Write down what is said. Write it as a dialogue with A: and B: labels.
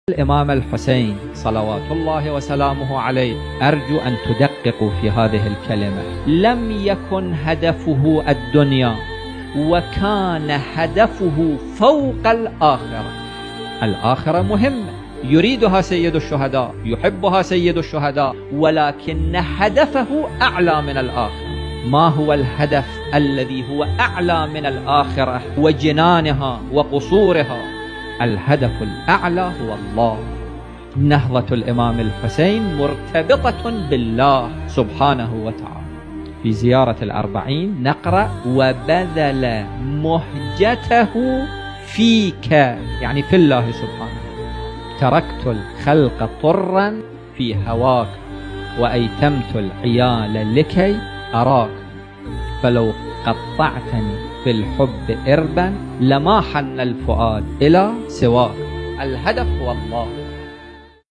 A: الإمام الحسين صلوات الله وسلامه عليه، أرجو أن تدققوا في هذه الكلمة. لم يكن هدفه الدنيا، وكان هدفه فوق الآخرة. الآخرة مهمة، يريدها سيد الشهداء، يحبها سيد الشهداء، ولكن هدفه أعلى من الآخرة. ما هو الهدف الذي هو أعلى من الآخرة وجنانها وقصورها؟ الهدف الأعلى هو الله. نهضة الإمام الحسين مرتبطة بالله سبحانه وتعالى. في زيارة الأربعين نقرأ: وبذل مهجته فيك، يعني في الله سبحانه. تركت الخلق طرا في هواك، وأيتمت العيال لكي أراك، فلو قطعتني في الحب إربا لما حن الفؤاد إلى سواك. الهدف هو الله.